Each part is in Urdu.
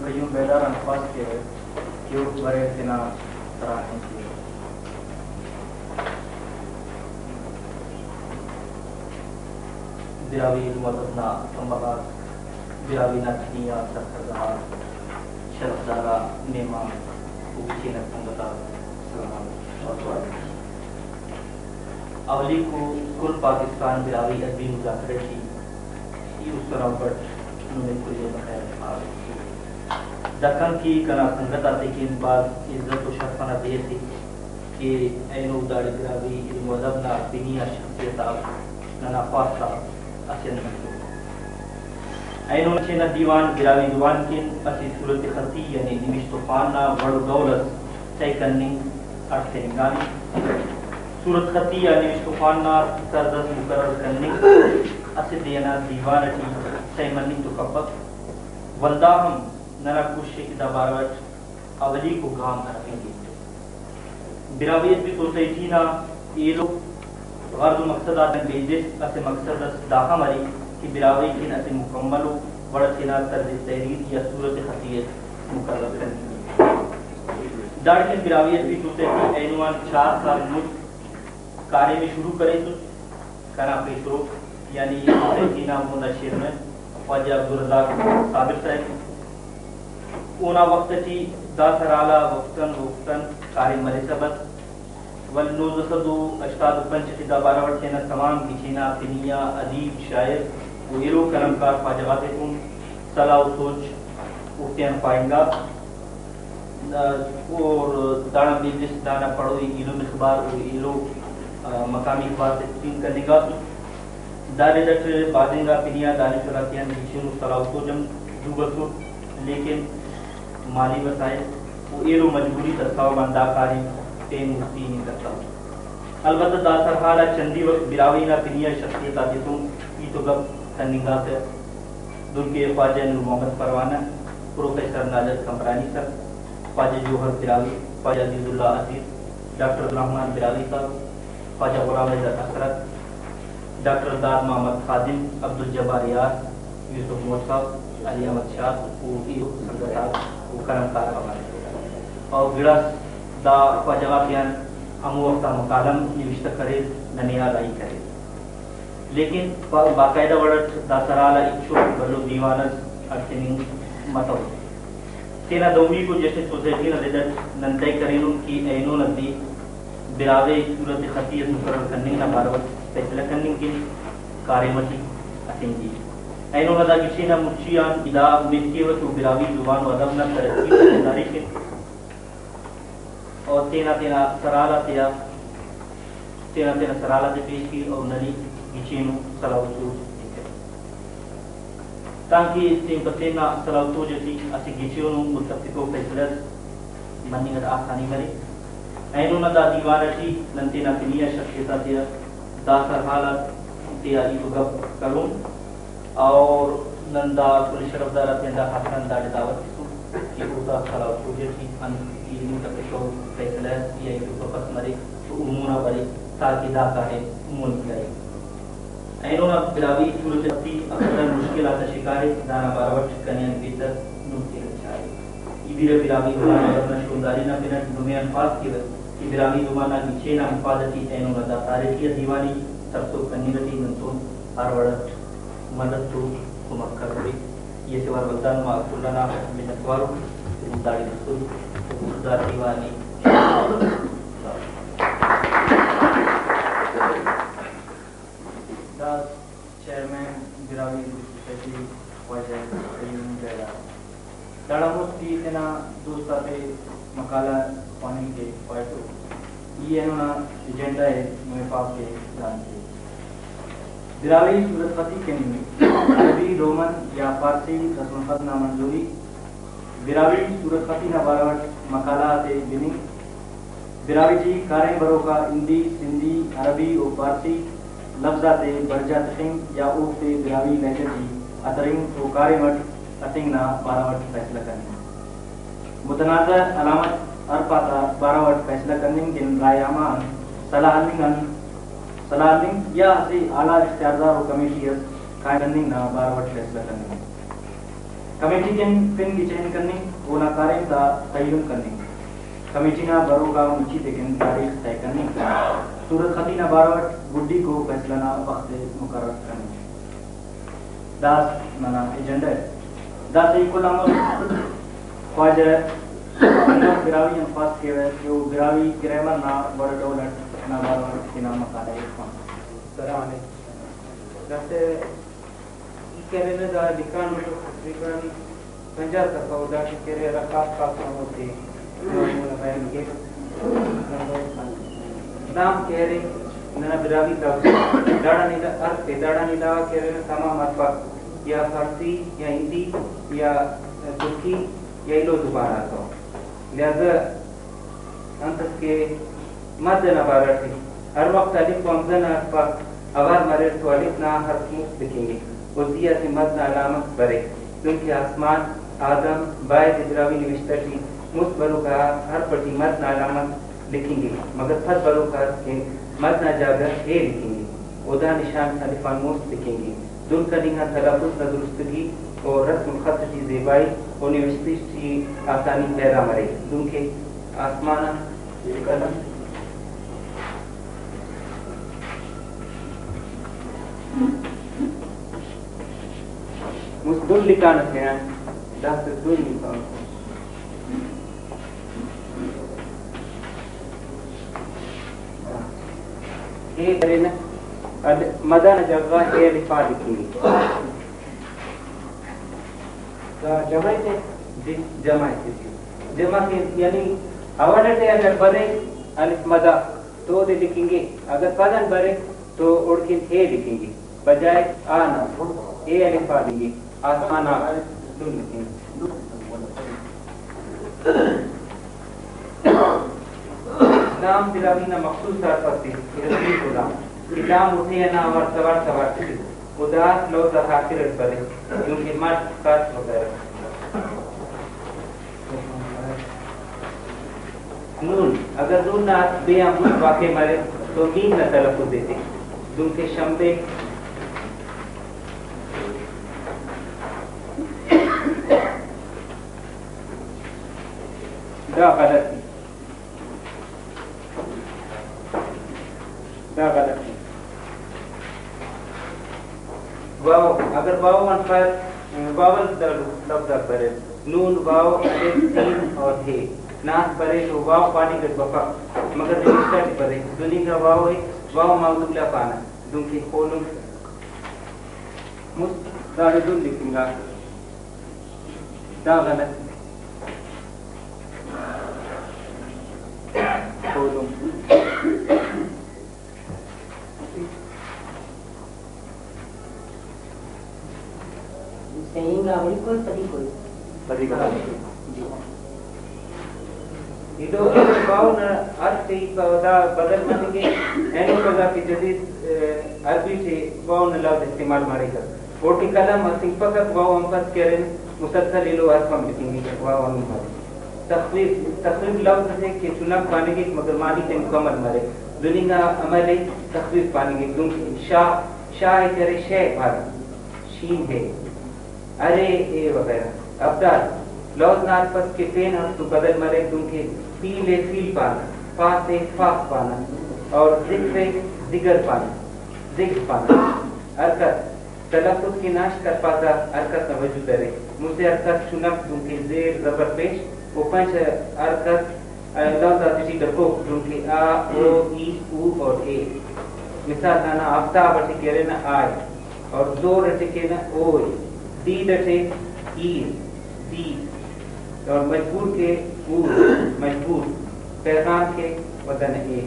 القیوم بیدار انفاظ کے کیوب برے اتنا تراہم کی براوی مددنا سنبغات براوی نتنیا سرخزہا شرفزارہ نیمہ اوچینت سنگتا سلام اولی کو کل پاکستان براوی ادبی مذاکرے کی اس طرح پر انہوں نے کلیے بخیر آگے دکن کی کنا سنگتا تکین بعد عزت و شرفانہ دے تھی کہ اینو داڑی براوی علم و ادبنا بنیا شخصیتا ننا خواستہ اسین منصور اینو چینا دیوان براوی دیوان کن اسی صورت خطی یعنی نمشتفانہ بڑو دولت سی کرنی ارسے نگانی صورت خطی یعنی نمشتفانہ سردس مقرر کرنی اسی دینا دیوان اٹھی سی منی تو کپک ولدہ ہم ننا کوشش کی دبارت اولی کو گام رکھیں گے براویت بھی سوسائٹی نا یہ لوگ غرض و مقصد آدم بیجس اسے مقصد داخا مری کہ براوی کن اسے مکمل ہو بڑا سینا طرز تحریر یا صورت خطیت مقرر کرنی دارکن براویت بھی سوسائٹی اینوان 4 سال مجھ کارے میں شروع کرے تو کنا پیسرو یعنی یہ سوسائٹی نا موندہ شیر میں خواجہ عبدالرزاق صابر صاحب اونا وقت تھی دا سرالا وقتاً کاری مری سبت والنوزصدو اشتاد پنچ دا باراوٹ سینا تمام کچینا پنیا ادیب شاعر و ایرو کلمکار خواجہاتے کن صلاح و سوچ افتیان پائنگا اور دانا بیجس دانا پڑھوئی علم اخبار و ایلو مقامی اخبار سے تقسیم کرنے گا دارے ڈاکٹر بادنگا پنیا دانش راتیان بیشن صلاح و سوچم دوبسو لیکن مالی وسائل وہ ایرو مجبوری تساو بندہ کاری تین مفتی نہیں کرتا البتہ دا سرحالہ چندی وقت براوینا پنیا شخصیت آجتوں یہ تو گب تنگا سے دل کے خواجہ نور محمد پروانہ پروفیسر ناجد کمرانی سر خواجہ جوہر براوی خواجہ عزیز اللہ عزیز ڈاکٹر عبدالرحمن براوی صاحب خواجہ غلام عزت حسرت ڈاکٹر داد محمد خادم عبدالجبار یار یوسف موت صاحب علی احمد شاہ سنگتار کرم کار ہمارے اور گڑس دا خواجہاتیان ہم وقتا مکالم نوشتہ کرے ننیال آئی کرے لیکن باقاعدہ وڑت دا سرالا اچھو بلو دیوانس ارسننگ مطو تینا دومی کو جیسے سوسائٹی نا لیدر ننتائی کرینوں کی اینو ندی براوے صورت خطیت مقرر کرنے نا باروت فیصلہ کرنے کی کارمتی اسنگی اینو ندا کسی نا مرچیان ادا امید و تو براوی زبان و ادب نا ترقی سرداری کے اور تینا سرالا سرالا سے پیش کی اور نلی گچینو صلاح و سوچ تاکہ تین پتینا صلاح و سوچ جیسی اسی گچینو متفقو فیصلت منی گد آسانی مرے اینو ندا دیوارشی ننتینا پنیا شخصیتا تیا دا سرحالا تیا ایتو گب کروں اور نندا کل شرف دارا تیندا حسن دا دعوت سو کہ اوتا صلاح و سوچ جیسی علمی تقشو فیصلہ یا ایک فقط مرے تو امونہ برے تاکہ دا کارے امون کیائی اینونا براوی صورت اپنی اکثر مشکلات شکارے دانا باروٹ کنیان بیتر نمتی رچائے ایبیر براوی دمانا ورنہ شونداری نا پینٹ دمی انفاظ کی وقت کہ براوی دمانا نیچینا حفاظتی اینونا دا تاریخی دیوانی سرسو کنیرتی منتون آروڑت مدد تو کمک کر رہی یہ سوار بلدان معاقب لنا منتوارو داڑی رسول خدا دیوانی دا چیئرمین براوی سوسائٹی خواجہ قیوم بیدار داڑا مفتی اتنا دوستا پہ مقالہ پانی کے پائٹو یہ انہوں ایجنڈا ہے محفاظ کے جان کے براوی صورت خطی کے نمی عربی رومن یا فارسی رسم الخط نامنظوری براوی صورت خطی نباراوٹ مقالات بنی براوی جی کاریں برو کا ہندی سندھی عربی و فارسی لفظات برجا تخیم یا اوف براوی لہجہ جی اترنگ و کاریں مٹ اتنگ نا باراوٹ فیصلہ کرنے متنازع علامت ارپاتا باراوٹ فیصلہ کرنے گن رائے امان صلاح یا اسی اعلیٰ اختیاردار و کمیٹی قائم کرنے نا باراوٹ فیصلہ کرنے کمیٹی کے پن کی چین کرنے وہ ناکاریں کا تعین کرنے کمیٹی نہ برو کا اونچی دیکھیں تاریخ طے کرنے صورت خطی نہ باروٹ گڈی کو فیصلہ نہ وقت مقرر کرنے داس نہ ایجنڈا داس ایکول عمل خواجہ براوی انفاس کے وقت جو براوی گرامر نہ ورڈ ڈولٹ نہ باروٹ کے نام مقالہ السلام علیکم جیسے کہنے دا لکھان میں تقریباً 50 تک ہوتا ہے کہ رکعت کا کام ہوتے بیان کے نام کہہ رہے نہ براوی کا داڑا نیدا ارتھ پہ داڑا نیدا کہہ رہے تمام مطلب یا فارسی یا ہندی یا ترکی یا ایلو زبان آتا ہو لہذا انتس کے مد نبارہ تھی ہر وقت الف و حمزہ نہ پر اگر مرے تو الف نہ حرف مفت لکھیں گے وزیہ سے مد علامت برے کیونکہ آسمان آدم باعث ابراوی نوشتہ تھی مست برو کا ہر پٹی مد علامت لکھیں گے مگر پھت برو کا مد نہ جاگر اے لکھیں گے ادا نشان الفان مست لکھیں گے دل کا نگاہ تلفظ نہ درستگی اور رسم خط کی زیبائی اور نوشتی کی آسانی پیدا مرے کیونکہ آسمانہ قلم مستدل لکانت ہے دست دل لکانت یہ کرے نا مدن جگہ اے لفا لکھیں گے جمع تھے جی جمع تھے جمع کے یعنی اوڑٹ ہے اگر برے الف مدہ تو دے لکھیں گے اگر پدن برے تو اڑکن اے لکھیں گے بجائے آنا اے الف آ لیں گے آسمان آ دل لکھیں گے نام دلاوینا مخصوص آرفتی رسول غلام کلام اٹھے نا اور سوار سوار تھی اداس لو تا حاکرت برے کیونکہ مرد خاص وغیرہ نون اگر نون نہ بے عمود واقع مرے تو میم نہ تلفظ دیتے دن کے شمبے دا غلط واو اگر واو انفر واول لفظ برے نون واو الف سین اور ہے ناس برے تو واو پانی کے وفا مگر رجسٹر برے دنیا کا واو ہے واو موضوع پانا دن کی خولم مستعدل لکھیں گا دا غلط خولم صحیح گا بالکل کوئی پڑھی گا یہ تو واو نہ ارتھ ہی کا بدل مانیں گے اینو کا کہ جدید عربی سے واو نہ لفظ استعمال مارے گا اور کی کلام اسی فقط واو ہم پس کہہ رہے مسلسل لو حرف ہم لکھیں گے واو ہم تخفیف لفظ ہے کہ چنک پانے گے مگر معنی سے مکمل مارے دنیا عمل تخفیف پانے گے کیونکہ شاہ کرے شے بھار شین ہے ارے اے وغیرہ ابدال لوز نات پس کے پین اور تو بدل مرے کیونکہ فیل ہے فیل پانا فا سے فاس پانا اور ذکر سے ذکر پانا ذکر پانا حرکت تلفظ کی ناش کر پاتا حرکت نہ وجود رہے مجھے حرکت چنک کیونکہ زیر زبر پیش وہ پنچ حرکت لوز آتشی ڈکو کیونکہ آ او ای او اور اے مثال نانا آفتاب اٹھے کہہ رہے نا آئے اور زور اٹھے کہہ نا اوئے دید اٹھے ایر دید اور مجبور کے مجبور پیغام کے وطن اے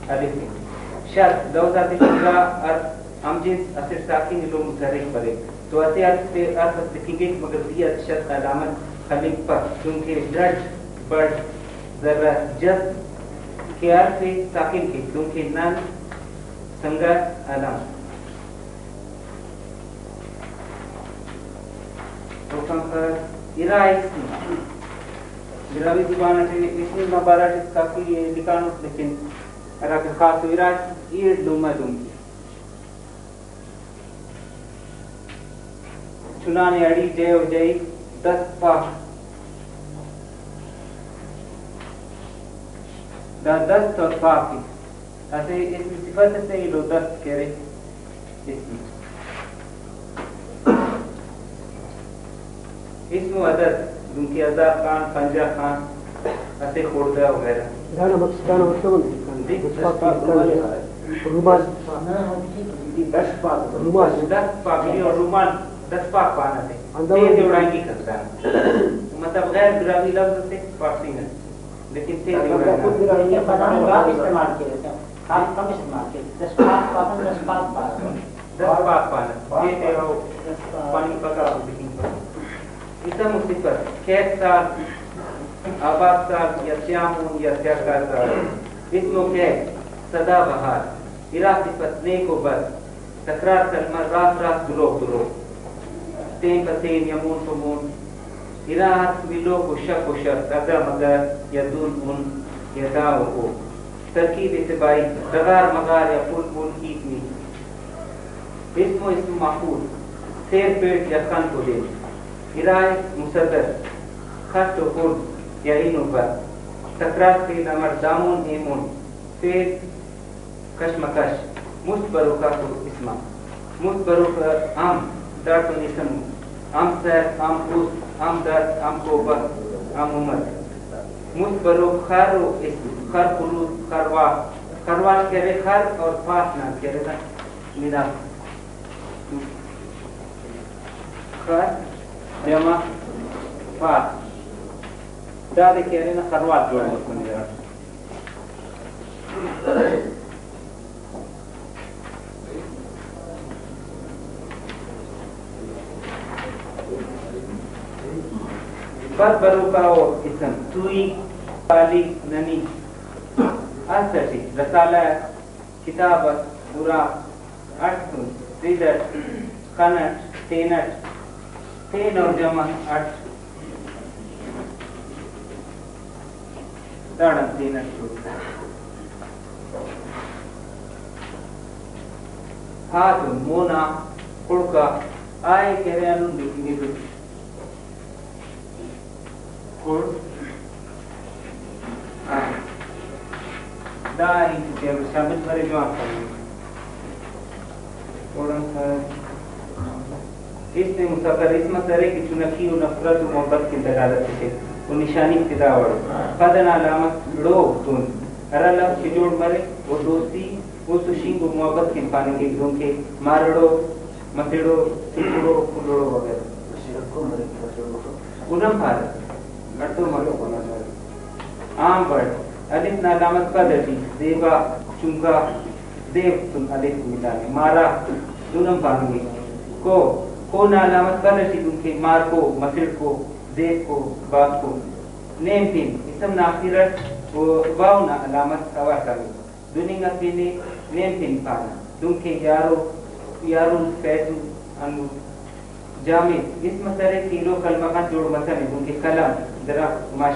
الف شرط لوز آتشی کا امجز اثر ساکن لو متحرک پڑے تو اتے ارف لکھیں گے مگر دیت شرط علامت خلیق پر کیونکہ ڈٹ بڑ ذرہ جذب کے ارف ساکن کے کیونکہ نن سنگا علامت حکم پر ارائیسی براوی زبان ہے اسمی مبارہ جس کافی لکھانوں لیکن اگر خاص ارائیسی یہ لومہ دوں گی چنانے اڑی جے و جئی دست پاک دا دست اور پاکی اسے اس میں صفت سے لو دست کہہ رہے اسم و عدد دن کی ازا خان پنجا خان اسے خوردہ وغیرہ دانا مطلب رومال دست پاکی اور رومال دست پاک پانا تھے تیز اڑائیں گی کرتا ہے مطلب غیر گراوی لفظ سے فارسی میں لیکن تیز اڑائیں گی استعمال کیے رہتے ہیں خاص کم استعمال کیے دست پاک پانا دست پاک پانا یہ تیرو پانی پکا اسم و صفت کیس سال آباد سال یا سیامون یا سیاکار سال اسم و کیس صدا بہار ارا صفت نیک و بد تکرار کلمہ راست راست دروغ دروغ تین پتین یمون فمون ارا ملوک و شک و شک اگر مگر یا دون ان یا داو کو ترکیب اتباعی دغار مغار یا پول پول کیت می اسم و اسم محفوظ سیر پیٹ یا خان کو دے ارائے مصدر خط و خود یا این و بد تکرار کے نمر دامون ایمون فید کشمکش مستبرو کا اسما مستبرو کا ام درد و نسم ام سر ام پوست ام درد ام کوبر ام عمر مستبرو خر و اسم خر خلود خرواش خرواش کہہ رہے خر اور فاس نام کہہ رہے میرا خر جمع فاس دادے کہہ رہے نا خرواش جوڑ مکنے رہا بد بروکاو اسم توی پالی ننی اسٹی رسالہ کتابت برا اٹھن ریدت خنٹ تینٹ تین اور جمع اٹھ داڑن تینٹ ہاتھ مونا کڑکا آئے کہہ رہے انہوں دیکھیں گے دائی شامل کرے جو آپ اس نے مستقر اس مسئلے کی چنکی و نفرت و محبت کی دلالت سے وہ نشانی ابتدا وڑو قدن علامت لو تون ارا لفظ کی جوڑ مرے وہ دوستی وہ سشنگ و محبت کی پانے کے گھروں کے مارڑو مسیڑو سکڑو کلوڑو وغیرہ انم بھارت گھٹو مرو ہونا چاہیے عام ورڈ الف نہ علامت کا درجی دیوا چنکا دیو تم الف ملانے مارا دونم پانگی کو نہ علامت کا درجی تم کے مار کو مسڑ کو دیو کو باپ کو نیم پین اسم ناخرت واو نہ علامت ہوا کرو دنیا پینے نیم پین پانا تم کے یارو فیضو انو جامع اس مسئلے کیلو کلمہ کا جوڑ مسئلے ان کے کلم درخت مش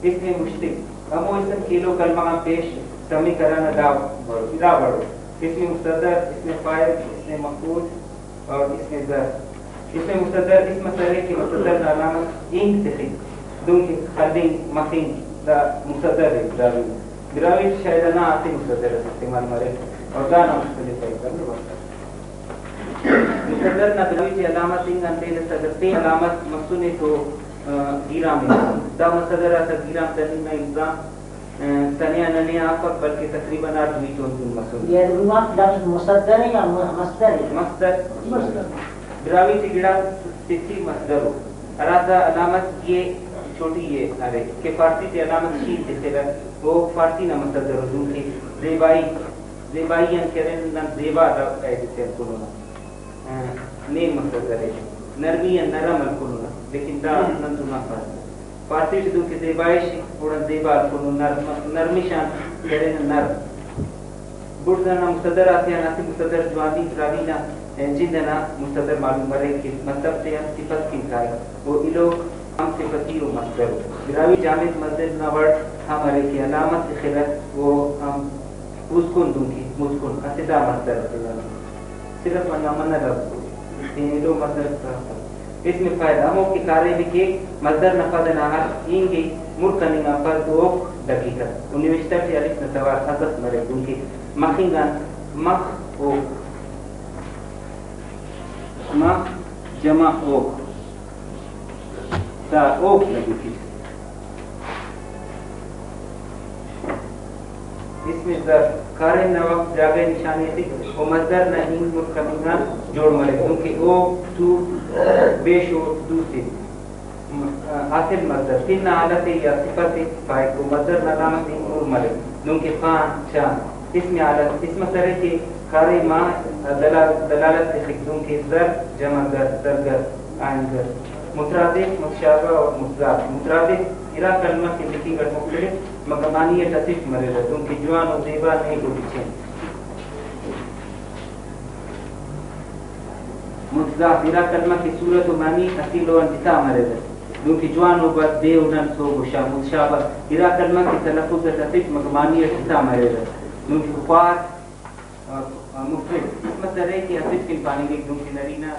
اس میں مشتق امو اسم کیلو کلمہ کا پیش سمی کرانا دا بڑھو اس میں مستدر اس میں فائل اس میں مقبول اور اس میں در اس میں مستدر اس مسئلے کی مستدر علامت انگ تخی دن کی خلدنگ مخینگ دا مستدر ہے گراوی شاید نہ آتی مستدر استعمال مرے اور دانا مستدر صحیح کرنے بڑھتا مقدر نبوی کی علامت انگ اندیل سگرتی علامت مصنی تو گیرام دا مصدر آتا گیرام تنیم الزام ثانیہ ننی آفق بلکہ تقریباً آدمی تو انتون مصنی یہ رومات لفظ مصدر ہے یا مصدر ہے؟ مصدر براوی کی گڑا تیسی مصدر ہو اراتا علامت یہ چھوٹی یہ ارے کہ فارسی تی علامت شین تیسے لگ وہ فارسی نہ مصدر ہو دون کی زیبائی انکرین نہ زیبا دا ایسے کنونا نیم مصدر ہے نرمی نرم الکنونا لیکن دا ننتونا فارسی شدو کی زیبائش بڑا زیبا الکنونا نرمی شان کرین نرم بڑھنا مصدر آسیا ناسی مصدر جوانی راوینا جندنا مصدر معلوم برے کہ مطلب سے صفت کی کھائے وہ الو ہم صفتی و مصدر براوی جامد مصدر نوڑ ہمارے کی علامت خلط وہ ہم مسکن دوں کی مسکن اسدہ مصدر صرف منامن لفظ الو مصدر اس میں فائدہ ہو کہ کارے لکھے مصدر نفذ نہار اینگی مرکنی نفذ اوک دقیقہ انیوشتر سے علیف نتوار حضرت مرے کیونکہ مخینگان مخ اوک مخ جمع اوک تا اوک لگی تھی اس میں ذر کارے نوقت جاگے نشانے تھی وہ مصدر نہ ہنگ مرکنیگان جوڑ مرے کیونکہ اوک تو بیش و دو سے حاصل مصدر تین حالت یا صفت فائق کو مصدر نظامت نور مرے کیونکہ فان شان اس میں حالت اس مسئلے کے کارے ماں دلالت سے خدوں کے ذر جمع گر درگر آئین گر مترادف متشابہ اور متضاد مترادف ارا کلمہ کے لکھی گر مختلف مقامانی تصف مرے رہتوں کی جوان و زیبا نہیں کو پیچھے متضاد ارا کلمہ کی صورت و معنی اصیل و انتسا مرے رہتوں کی جوان و بد دے اونن سو گشا متشابہ ارا کلمہ کی تلفظ تصف مقامانی انتسا مرے رہتوں کی خفات اور مختلف اس مسئلے کی حصف کی پانی کی نرینہ